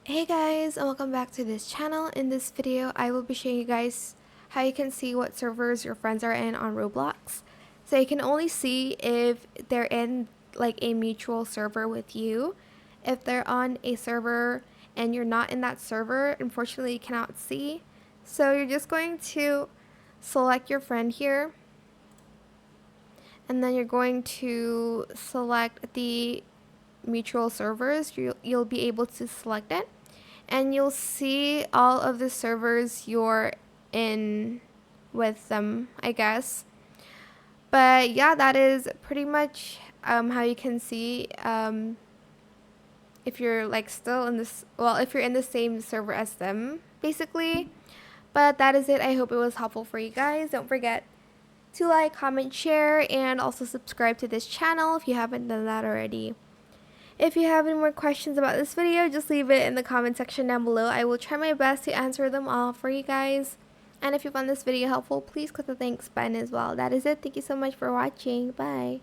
Hey guys, and welcome back to this channel. In this video, I will be showing you guys how you can see what servers your friends are in on Roblox. So you can only see if they're in like a mutual server with you. If they're on a server and you're not in that server, unfortunately you cannot see. So you're just going to select your friend here, and then you're going to select the mutual servers. You'll be able to select it, and you'll see all of the servers you're in with them, I guess. But yeah, that is pretty much how you can see if you're like still in this, well, if you're in the same server as them, basically. But that is it. I hope it was helpful for you guys. Don't forget to like, comment, share, and also subscribe to this channel if you haven't done that already. If you have any more questions about this video, just leave it in the comment section down below. I will try my best to answer them all for you guys. And if you found this video helpful, please click the thanks button as well. That is it. Thank you so much for watching. Bye.